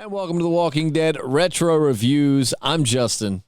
And welcome to The Walking Dead Retro Reviews. I'm Justin.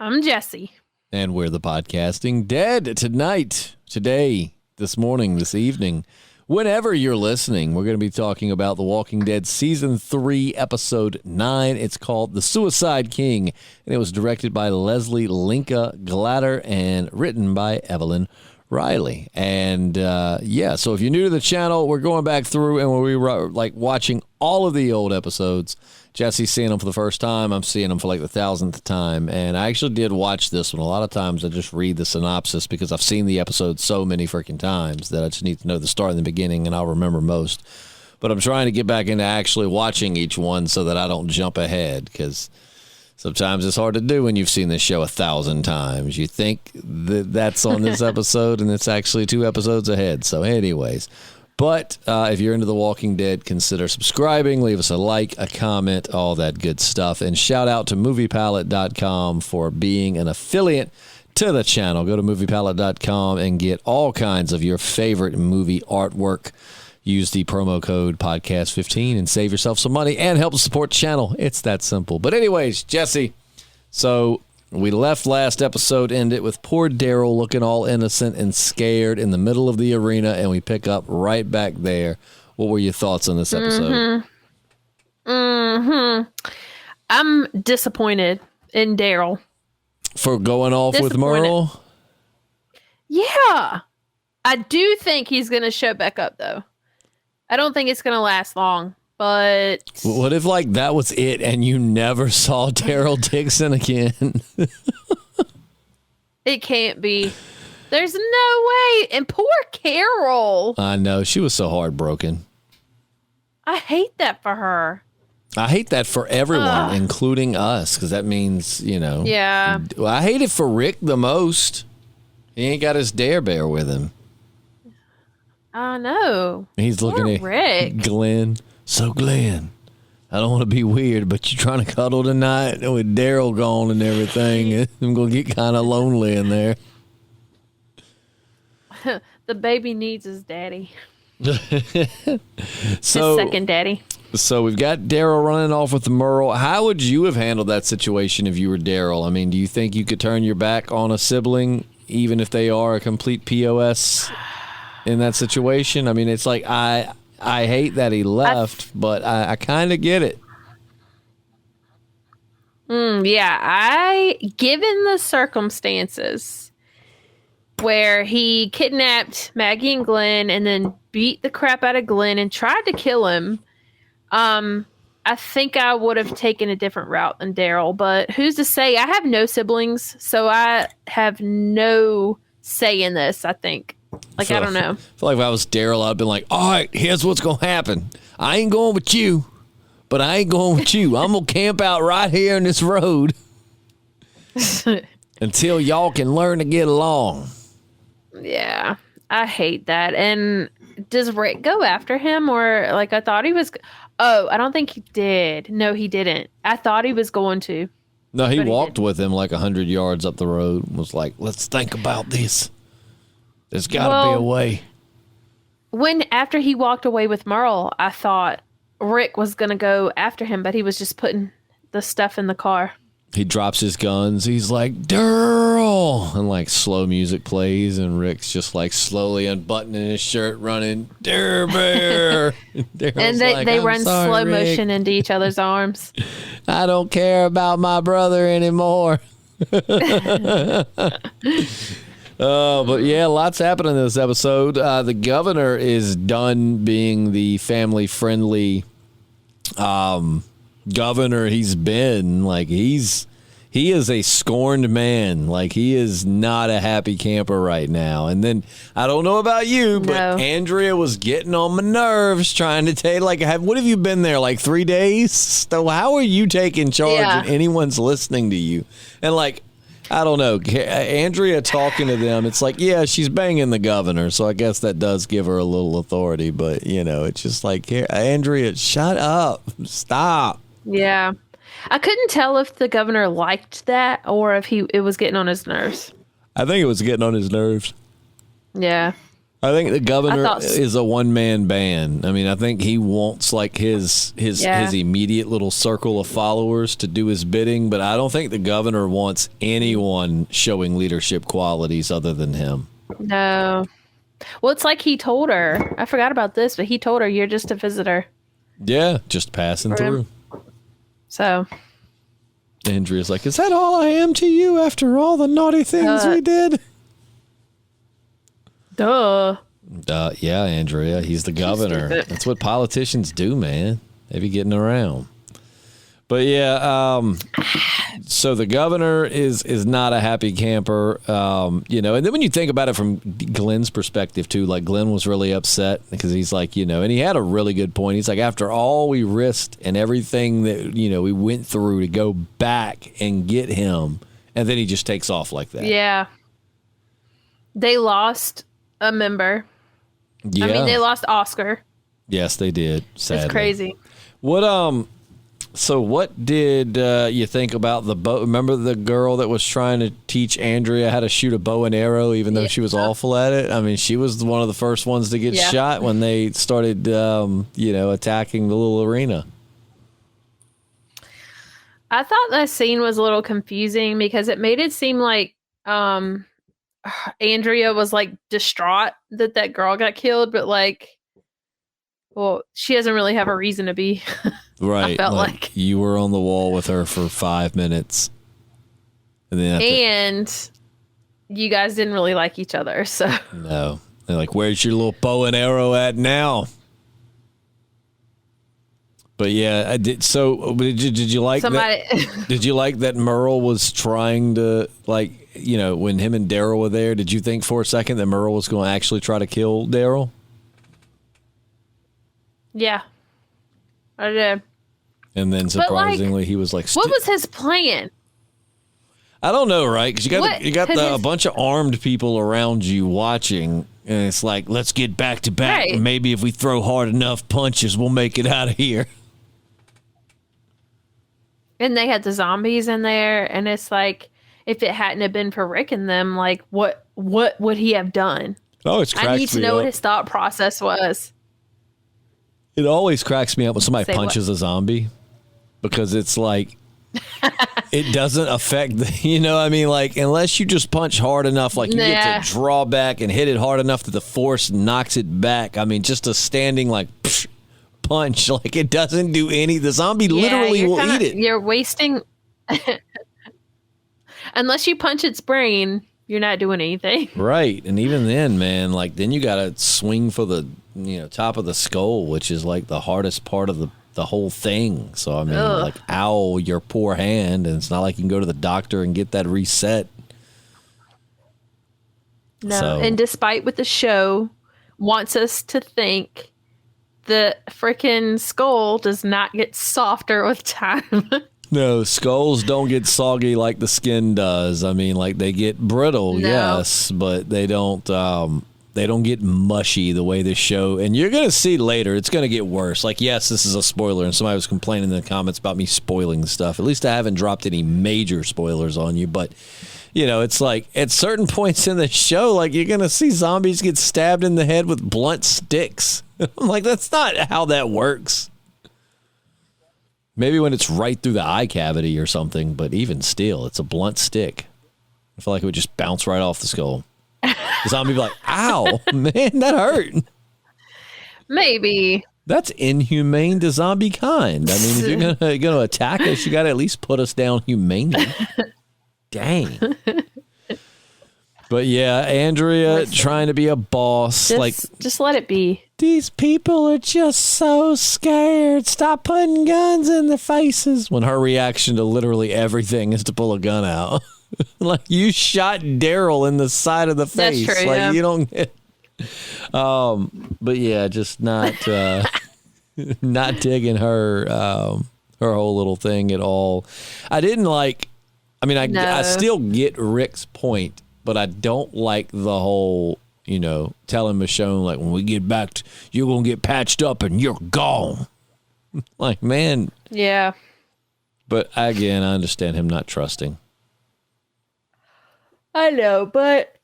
I'm Jessi. And we're the Podcasting Dead. Tonight, today, this morning, this evening, whenever you're listening, we're going to be talking about The Walking Dead Season 3, Episode 9. It's called The Suicide King, and it was directed by Leslie Linka Glatter and written by Evelyn Riley. And so if you're new to the channel, we're going back through and we were like watching all of the old episodes. Jessi's seeing them for the first time. I'm seeing them for like the 1,000th time. And I actually did watch this one. A lot of times I just read the synopsis because I've seen the episode so many freaking times that I just need to know the start and the beginning and I'll remember most. But I'm trying to get back into actually watching each one so that I don't jump ahead, because sometimes it's hard to do when you've seen this show 1,000 times. You think that's on this episode, and it's actually 2 episodes ahead. So anyways, but if you're into The Walking Dead, consider subscribing. Leave us a like, a comment, all that good stuff. And shout out to moviepalette.com for being an affiliate to the channel. Go to moviepalette.com and get all kinds of your favorite movie artwork. Use the promo code podcast15 and save yourself some money and help support the channel. It's that simple. But anyways, Jessi, so we left last episode, ended with poor Daryl looking all innocent and scared in the middle of the arena, and we pick up right back there. What were your thoughts on this episode? I'm disappointed in Daryl. For going off with Merle? Yeah. I do think he's going to show back up, though. I don't think it's going to last long, but... What if, like, that was it and you never saw Daryl Dixon again? It can't be. There's no way. And poor Carol. I know. She was so heartbroken. I hate that for her. I hate that for everyone, including us, because that means, you know... Yeah. I hate it for Rick the most. He ain't got his dare bear with him. I know. He's looking at Rick. Glenn. So, Glenn, I don't want to be weird, but you're trying to cuddle tonight with Daryl gone and everything. I'm going to get kind of lonely in there. The baby needs his daddy. His second daddy. So we've got Daryl running off with Merle. How would you have handled that situation if you were Daryl? I mean, do you think you could turn your back on a sibling, even if they are a complete POS in that situation? I mean, it's like, I hate that he left, but I kind of get it. Yeah, given the circumstances where he kidnapped Maggie and Glenn and then beat the crap out of Glenn and tried to kill him, I think I would have taken a different route than Daryl, but who's to say? I have no siblings, so I have no say in this, I think. Like, I don't know. I feel like if I was Daryl, I'd been like, all right, here's what's going to happen. I ain't going with you, but I ain't going with you. I'm going to camp out right here in this road until y'all can learn to get along. Yeah, I hate that. And does Rick go after him? Or, like, I thought he was... Oh, I don't think he did. No, he didn't. I thought he was going to. No, he walked with him like 100 yards up the road and was like, let's think about this. There's got to be a way. After he walked away with Merle, I thought Rick was going to go after him, but he was just putting the stuff in the car. He drops his guns. He's like, Daryl! And like slow music plays, and Rick's just like slowly unbuttoning his shirt, running, Dare Bear! And they run slow motion into each other's arms. I don't care about my brother anymore. But yeah, lots happening in this episode. The governor is done being the family-friendly governor he's been. Like, he is a scorned man. Like, he is not a happy camper right now. And then, I don't know about you, but Andrea was getting on my nerves trying to take, like, what have you been there, like 3 days? So how are you taking charge and anyone's listening to you? And, like, I don't know. Andrea talking to them, it's like, yeah, she's banging the governor, so I guess that does give her a little authority. But, you know, it's just like, Andrea, shut up. Stop. Yeah. I couldn't tell if the governor liked that or if it was getting on his nerves. I think it was getting on his nerves. Yeah. I think the governor is a one-man band. I mean, I think he wants like his immediate little circle of followers to do his bidding, but I don't think the governor wants anyone showing leadership qualities other than him. No. Well, it's like he told her. I forgot about this, but he told her, "You're just a visitor." Yeah, just passing through. So Andrea's like, "Is that all I am to you after all the naughty things we did?" Duh. Yeah, Andrea. He's the governor. That's what politicians do, man. They be getting around. But yeah, so the governor is not a happy camper, and then when you think about it from Glenn's perspective too, like Glenn was really upset because he's like, and he had a really good point. He's like, after all we risked and everything that, we went through to go back and get him, and then he just takes off like that. Yeah. They lost a member. Yeah. I mean, they lost Oscar. Yes, they did. Sadly. It's crazy. So what did you think about the bow? Remember the girl that was trying to teach Andrea how to shoot a bow and arrow, even though she was awful at it? I mean, she was one of the first ones to get shot when they started, attacking the little arena. I thought that scene was a little confusing because it made it seem like Andrea was like distraught that girl got killed, but she doesn't really have a reason to be. Right. I felt like you were on the wall with her for 5 minutes. And you guys didn't really like each other, so. No. They're like, where's your little bow and arrow at now? But yeah, I did. So did you like that? Did you like that Merle was trying to, when him and Daryl were there, did you think for a second that Merle was going to actually try to kill Daryl? Yeah. I did. And then surprisingly, he was like, what was his plan? I don't know, right? Because you got a bunch of armed people around you watching, and it's like, let's get back to back. Right. Maybe if we throw hard enough punches, we'll make it out of here. And they had the zombies in there, and it's like, if it hadn't have been for Rick and them, like, what would he have done? Oh, it's cracked I need to know what his thought process was. It always cracks me up when somebody punches a zombie, because it's like, it doesn't affect unless you just punch hard enough, you get to draw back and hit it hard enough that the force knocks it back. I mean, just a standing punch, it doesn't do the zombie literally will eat it. You're wasting, unless you punch its brain, you're not doing anything. Right. And even then, man, then you got to swing for the, top of the skull, which is the hardest part of the whole thing. So, I mean, ow, your poor hand. And it's not like you can go to the doctor and get that reset. No. And despite what the show wants us to think, the freaking skull does not get softer with time. No, skulls don't get soggy like the skin does. I mean, they get brittle, yes, but they don't get mushy the way this show. And you're going to see later, it's going to get worse. Yes, this is a spoiler, and somebody was complaining in the comments about me spoiling stuff. At least I haven't dropped any major spoilers on you, but it's at certain points in the show, you're going to see zombies get stabbed in the head with blunt sticks. I'm that's not how that works. Maybe when it's right through the eye cavity or something, but even still, it's a blunt stick. I feel like it would just bounce right off the skull. The zombie would be like, ow, man, that hurt. Maybe. That's inhumane to zombie kind. I mean, if you're gonna attack us, you got to at least put us down humanely. Dang. But yeah, Andrea trying to be a boss. Just let it be. These people are just so scared. Stop putting guns in their faces. When her reaction to literally everything is to pull a gun out. You shot Daryl in the side of the face. That's true, you don't get. But yeah, just not not digging her her whole little thing at all. I didn't I still get Rick's point, but I don't like the whole, telling Michonne, when we get back, you're going to get patched up and you're gone. Man. Yeah. But again, I understand him not trusting. I know, but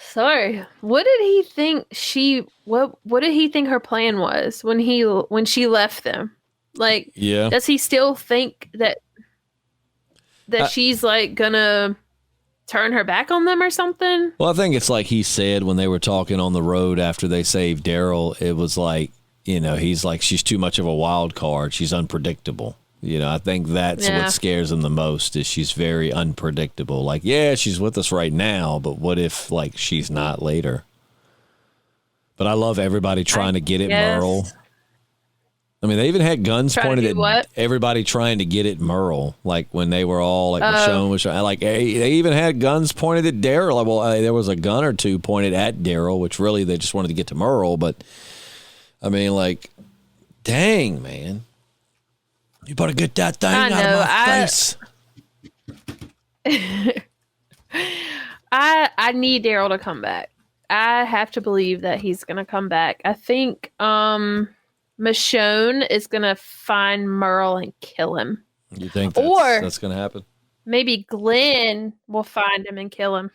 Sorry. What did he think what did he think her plan was when she left them? Like, Yeah. does he still think that she's like gonna turn her back on them or something? Well, I think it's like he said when they were talking on the road after they saved Daryl, it was like, he's like, she's too much of a wild card. She's unpredictable. I think that's what scares him the most is she's very unpredictable. Like, yeah, she's with us right now, but what if, like, she's not later? But I love everybody trying to get at Merle. I mean, they even had guns pointed at everybody trying to get at Merle. Like, when they were all, like, Michonne was like, hey, they even had guns pointed at Daryl. Like, well, there was a gun or two pointed at Daryl, which really they just wanted to get to Merle. But, I mean, like, dang, man. You better get that thing out of my face. I need Daryl to come back. I have to believe that he's going to come back. I think Michonne is going to find Merle and kill him. You think that's going to happen? Maybe Glenn will find him and kill him.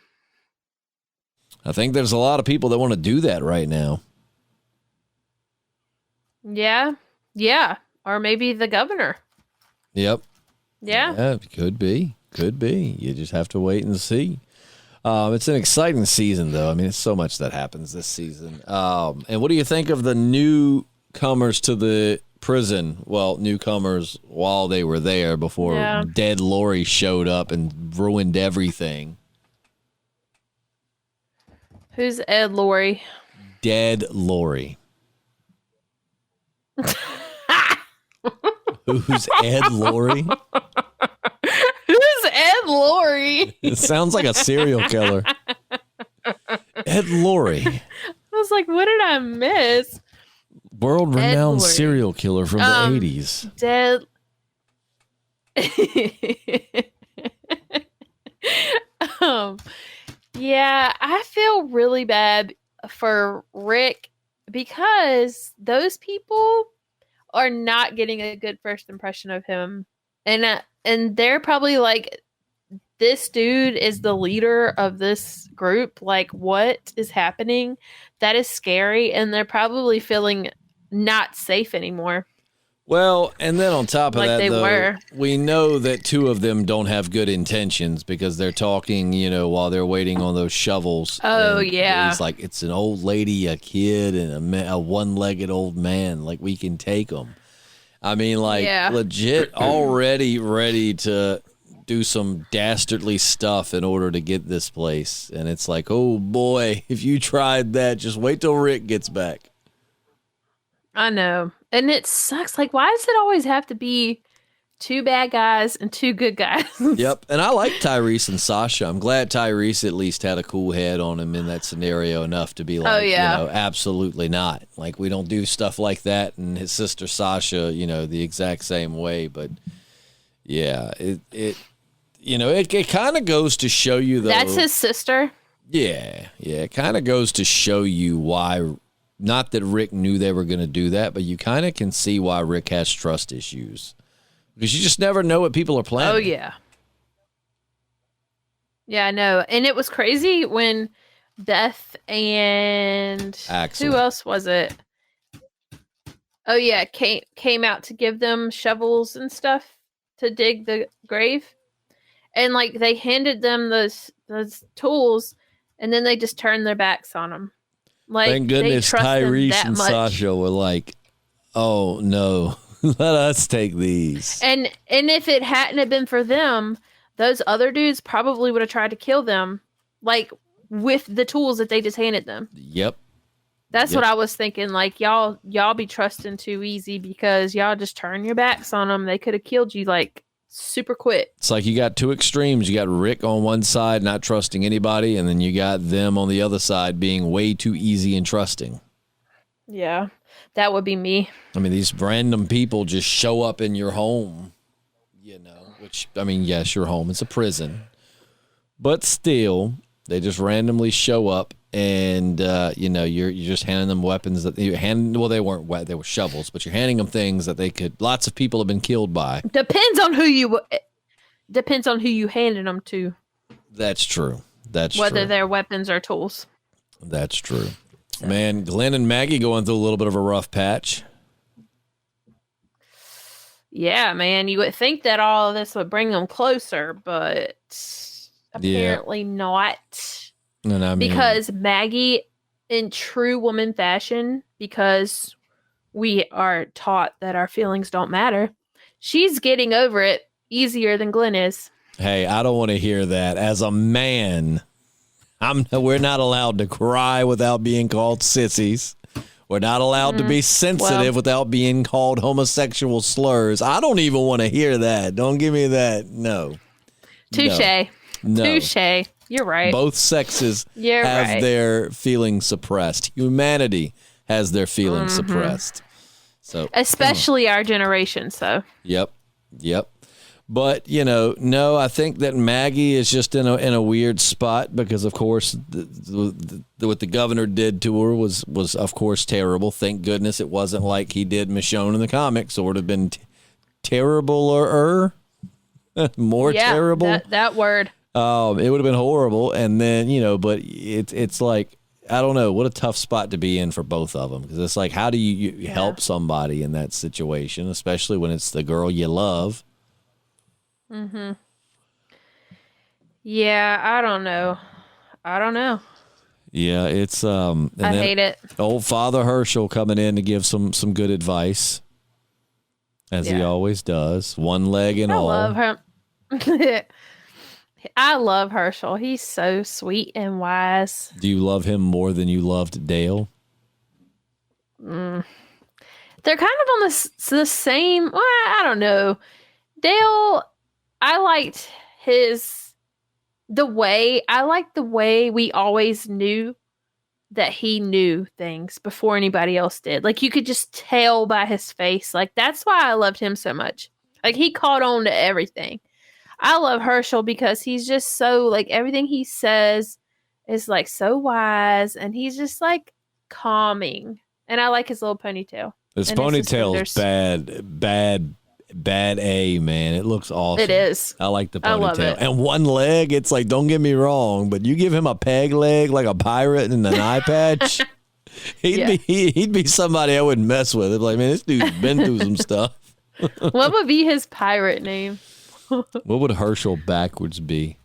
I think there's a lot of people that want to do that right now. Yeah. Yeah. Or maybe the governor. Yep. Yeah. Could be. Could be. You just have to wait and see. It's an exciting season, though. I mean, it's so much that happens this season. And what do you think of the newcomers to the prison? Well, newcomers while they were there before dead Lori showed up and ruined everything. Who's Ed Lori? Dead Lori. Who's Ed Lori? Who's Ed Lori? It sounds like a serial killer. Ed Lori. I was like, what did I miss? World-renowned serial killer from the 80s. Dead. Yeah, I feel really bad for Rick because those people are not getting a good first impression of him. And they're probably like, this dude is the leader of this group. Like, what is happening? That is scary. And they're probably feeling not safe anymore. Well, and then on top of like that, they were. We know that two of them don't have good intentions because they're talking, while they're waiting on those shovels. Oh, yeah. He's like, it's an old lady, a kid, and a one-legged old man. Like, we can take them. I mean, like, legit already ready to do some dastardly stuff in order to get this place. And it's like, oh, boy, if you tried that, just wait till Rick gets back. I know. And it sucks. Like, why does it always have to be two bad guys and two good guys? Yep. And I like Tyrese and Sasha. I'm glad Tyrese at least had a cool head on him in that scenario enough to be like, absolutely not. Like, we don't do stuff like that. And his sister Sasha, the exact same way. But yeah, it kind of goes to show you though. That's his sister? Yeah. Yeah. It kind of goes to show you why. Not that Rick knew they were going to do that, but you kind of can see why Rick has trust issues. Because you just never know what people are planning. Oh, yeah. Yeah, I know. And it was crazy when Beth and Axel. Who else was it? Oh, yeah, came out to give them shovels and stuff to dig the grave. And, like, they handed them those tools, and then they just turned their backs on them. Like, thank goodness Tyrese and Sasha were like, oh, no, let us take these. And if it hadn't have been for them, those other dudes probably would have tried to kill them, like, with the tools that they just handed them. Yep. That's what I was thinking. Like, y'all be trusting too easy because y'all just turn your backs on them. They could have killed you, like, super quick. It's like you got two extremes. You got Rick on one side not trusting anybody, and then you got them on the other side being way too easy and trusting. Yeah, that would be me. I mean, these random people just show up in your home, which, I mean, yes, your home is a prison, but still, they just randomly show up and, you're just handing them weapons that they weren't, they were shovels, but you're handing them things that lots of people have been killed by. Depends on who you handed them to. That's true. That's whether true. they're weapons or tools. That's true. So. Man, Glenn and Maggie going through a little bit of a rough patch. Yeah, man, you would think that all of this would bring them closer, but apparently not. And I mean, because Maggie, in true woman fashion, because we are taught that our feelings don't matter, she's getting over it easier than Glenn is. Hey, I don't want to hear that. As a man, we're not allowed to cry without being called sissies. We're not allowed to be sensitive without being called homosexual slurs. I don't even want to hear that. Don't give me that. No. Touche. No. Touche. You're right. Both sexes have their feelings suppressed. Humanity has their feelings suppressed. So, especially our generation. So. Yep. But, no, I think that Maggie is just in a weird spot because, of course, what the governor did to her was of course, terrible. Thank goodness it wasn't like he did Michonne in the comics. It would have been terrible-er, more terrible. That word. It would have been horrible. And then, but it's like, I don't know, what a tough spot to be in for both of them. Because it's like, how do you help somebody in that situation, especially when it's the girl you love? Mm-hmm. Yeah, I don't know. Yeah, it's I hate it. Old Father Herschel coming in to give some good advice, as he always does. One leg and all. I love him. I love Herschel. He's so sweet and wise. Do you love him more than you loved Dale? They're kind of on the same. Well, I don't know. Dale, I liked the way we always knew that he knew things before anybody else did. Like, you could just tell by his face. Like, that's why I loved him so much. Like, he caught on to everything. I love Herschel because he's just so, like, everything he says is, like, so wise, and he's just, like, calming. And I like his little ponytail. His ponytail's bad A, man. It looks awesome. It is. I like the ponytail. I love it. And one leg, it's like, don't get me wrong, but you give him a peg leg like a pirate and an eye patch, he'd be somebody I wouldn't mess with. It'd be like, man, this dude's been through some stuff. What would be his pirate name? What would Herschel backwards be?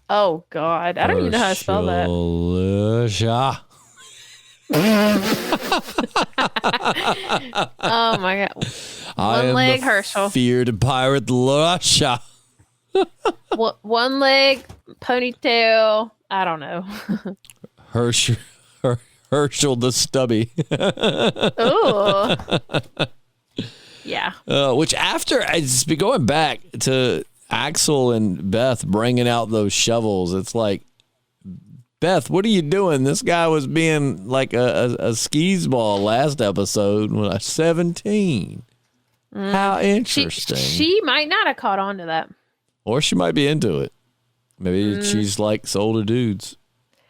Oh, God. I don't even know how to spell that. Oh, my God. One leg Herschel. Feared pirate Russia. One leg, ponytail. I don't know. Herschel the Stubby. Ooh. Yeah. Which after, it's been going back to Axel and Beth bringing out those shovels. It's like, Beth, what are you doing? This guy was being like a skis ball last episode when I was 17. How interesting. She might not have caught on to that. Or she might be into it. Maybe she's like older dudes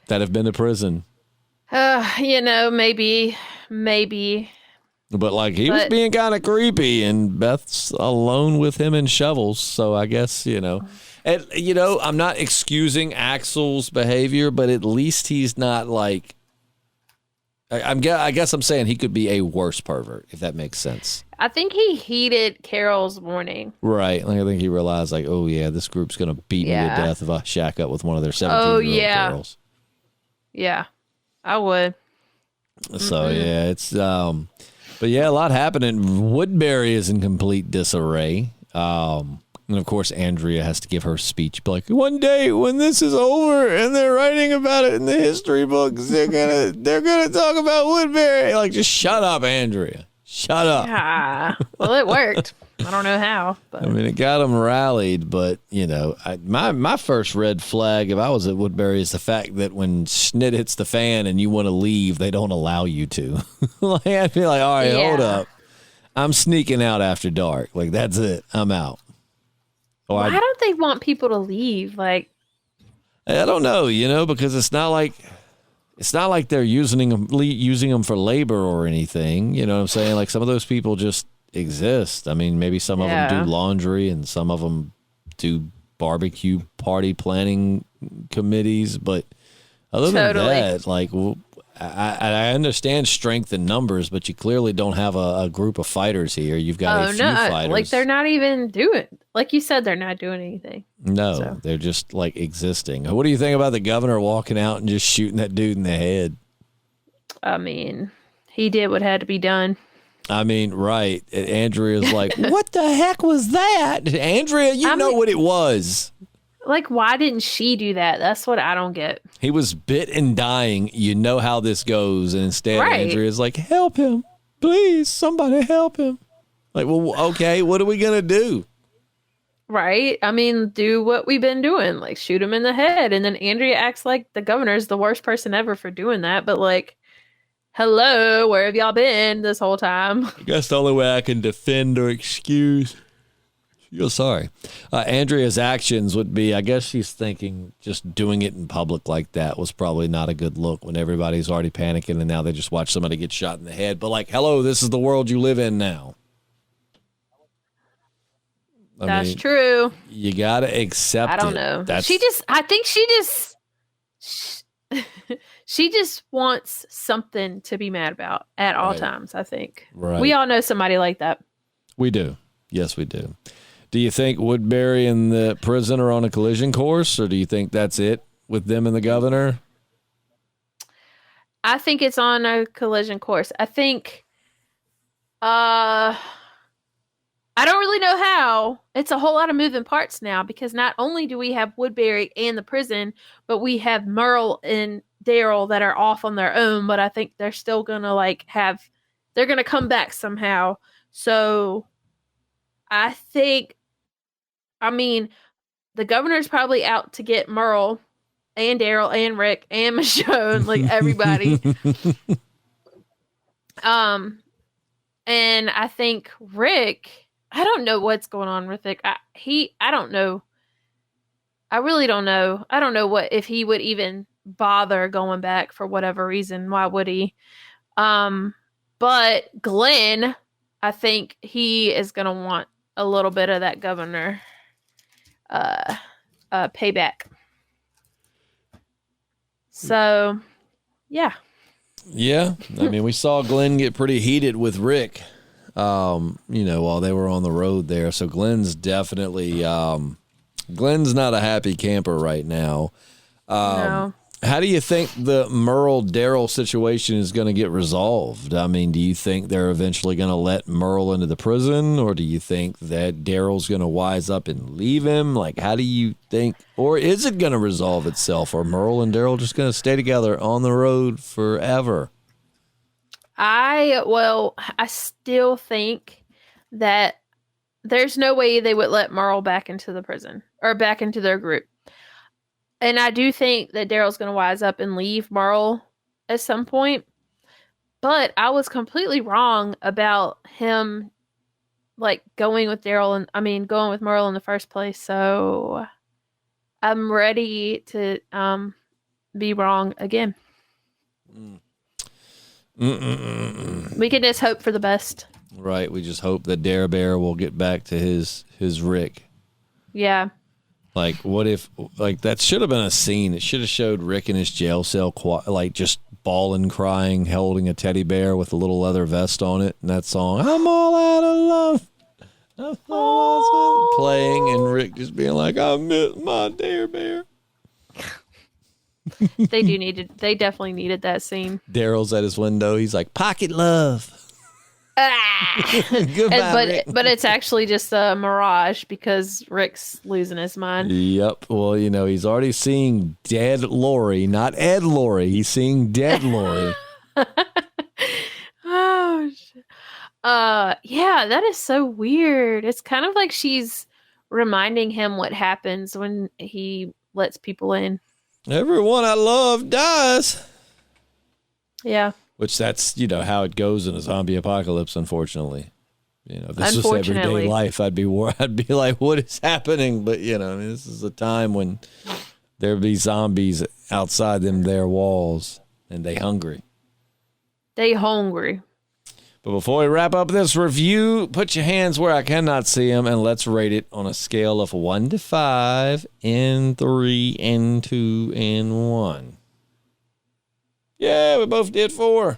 that have been to prison. Maybe. But like he was being kind of creepy, and Beth's alone with him and shovels. So I guess, and, I'm not excusing Axel's behavior, but at least he's not like, I guess I'm saying he could be a worse pervert, if that makes sense. I think he heeded Carol's warning. Right. Like, I think he realized, like, oh, yeah, this group's going to beat me to death if I shack up with one of their 17-year-old girls. Yeah, I would. So, yeah, it's, but yeah, a lot happening. Woodbury is in complete disarray. And of course, Andrea has to give her speech. Like, one day when this is over and they're writing about it in the history books, they're gonna talk about Woodbury. Like, just shut up, Andrea. Shut up. Yeah. Well, it worked. I don't know how. But. I mean, it got them rallied, but my first red flag, if I was at Woodbury, is the fact that when Schnitt hits the fan and you want to leave, they don't allow you to. Like, I'd be like, all right, hold up. I'm sneaking out after dark. Like, that's it. I'm out. Why don't they want people to leave? Like, I don't know, because it's not like they're using them for labor or anything. You know what I'm saying? Like, some of those people just exist. I mean, maybe some of them do laundry and some of them do barbecue party planning committees, but other than that, like, I understand strength in numbers, but you clearly don't have a group of fighters here. You've got a few fighters. Like, they're not even doing, like you said, they're not doing anything. No, they're just like existing. What do you think about the governor walking out and just shooting that dude in the head? I mean, he did what had to be done. I mean, right. Andrea's like, what the heck was that? Andrea, you know what it was. Like, why didn't she do that? That's what I don't get. He was bit and dying. You know how this goes. And instead, Andrea's like, help him. Please, somebody help him. Like, well, okay, what are we going to do? Right. I mean, do what we've been doing. Like, shoot him in the head. And then Andrea acts like the governor's the worst person ever for doing that. But, like, hello, where have y'all been this whole time? I guess the only way I can defend or excuse... You're sorry. Andrea's actions would be, I guess she's thinking just doing it in public like that was probably not a good look when everybody's already panicking and now they just watch somebody get shot in the head. But like, hello, this is the world you live in now. That's true. You got to accept it. I don't know. I think she just wants something to be mad about at all times, I think. Right. We all know somebody like that. We do. Yes, we do. Do you think Woodbury and the prison are on a collision course, or do you think that's it with them and the governor? I think it's on a collision course. I think, I don't really know how. It's a whole lot of moving parts now because not only do we have Woodbury and the prison, but we have Merle and Daryl that are off on their own, but I think they're still going to they're going to come back somehow. So I think, the governor's probably out to get Merle and Daryl and Rick and Michonne, like everybody. And I think Rick, I don't know what's going on with Rick. I don't know. I really don't know. I don't know if he would even bother going back for whatever reason. Why would he? But Glenn, I think he is going to want a little bit of that governor payback. So, yeah. Yeah. We saw Glenn get pretty heated with Rick, while they were on the road there. So Glenn's definitely, Glenn's not a happy camper right now. No. How do you think the Merle-Daryl situation is going to get resolved? Do you think they're eventually going to let Merle into the prison, or do you think that Daryl's going to wise up and leave him? Like, how do you think, or is it going to resolve itself, or Merle and Daryl just going to stay together on the road forever? I still think that there's no way they would let Merle back into the prison or back into their group. And I do think that Daryl's going to wise up and leave Merle at some point. But I was completely wrong about him, going with Daryl and, going with Merle in the first place. So I'm ready to be wrong again. We can just hope for the best. Right. We just hope that Dare Bear will get back to his Rick. Yeah. Like, what if, that should have been a scene. It should have showed Rick in his jail cell, just bawling, crying, holding a teddy bear with a little leather vest on it. And that song, I'm all out of love, playing, and Rick just being like, I miss my Dare Bear. They definitely needed that scene. Daryl's at his window. He's like, pocket love. Goodbye, but it's actually just a mirage because Rick's losing his mind. Yep. Well, he's already seeing dead Lori, not Ed Lori. He's seeing dead Lori. Oh, shit. Yeah, that is so weird. It's kind of like she's reminding him what happens when he lets people in. Everyone I love dies. Yeah. Which that's, how it goes in a zombie apocalypse, unfortunately. If this was everyday life, I'd be like, what is happening? But, this is a time when there'd be zombies outside their walls, and they hungry. They hungry. But before we wrap up this review, put your hands where I cannot see them, and let's rate it on a scale of 1 to 5, and 3, and 2, and 1. Yeah, we both did 4.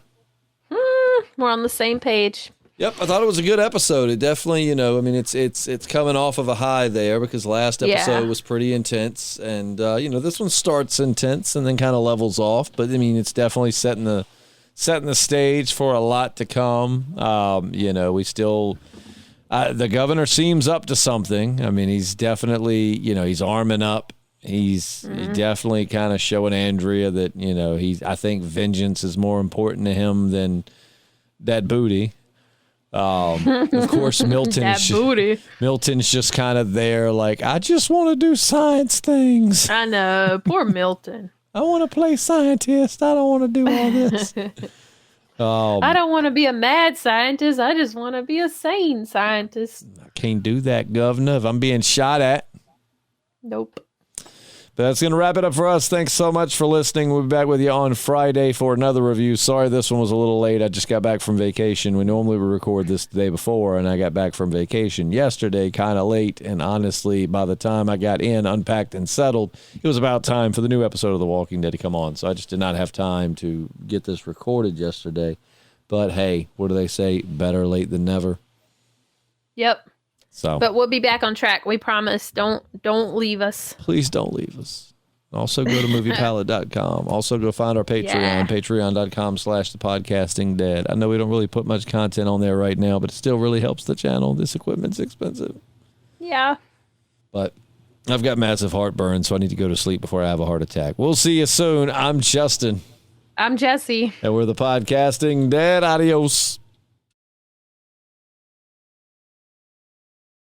We're on the same page. Yep, I thought it was a good episode. It definitely, it's coming off of a high there because last episode was pretty intense, and this one starts intense and then kind of levels off. But I mean, it's definitely setting the stage for a lot to come. We still, the governor seems up to something. I mean, he's definitely, he's arming up. He's definitely kind of showing Andrea that, I think vengeance is more important to him than that booty. Of course, Milton's just kind of there like, I just want to do science things. I know. Poor Milton. I want to play scientist. I don't want to do all this. I don't want to be a mad scientist. I just want to be a sane scientist. I can't do that, Governor, if I'm being shot at. Nope. But that's going to wrap it up for us. Thanks so much for listening. We'll be back with you on Friday for another review. Sorry this one was a little late. I just got back from vacation. We normally would record this the day before, and I got back from vacation yesterday kind of late. And honestly, by the time I got in, unpacked, and settled, it was about time for the new episode of The Walking Dead to come on. So I just did not have time to get this recorded yesterday. But hey, what do they say? Better late than never. Yep. So, but we'll be back on track. We promise. Don't leave us. Please don't leave us. Also go to moviepilot.com. Also go find our Patreon, patreon.com/thepodcastingdead. I know we don't really put much content on there right now, but it still really helps the channel. This equipment's expensive. Yeah. But I've got massive heartburn, so I need to go to sleep before I have a heart attack. We'll see you soon. I'm Justin. I'm Jessi. And we're the Podcasting Dead. Adios.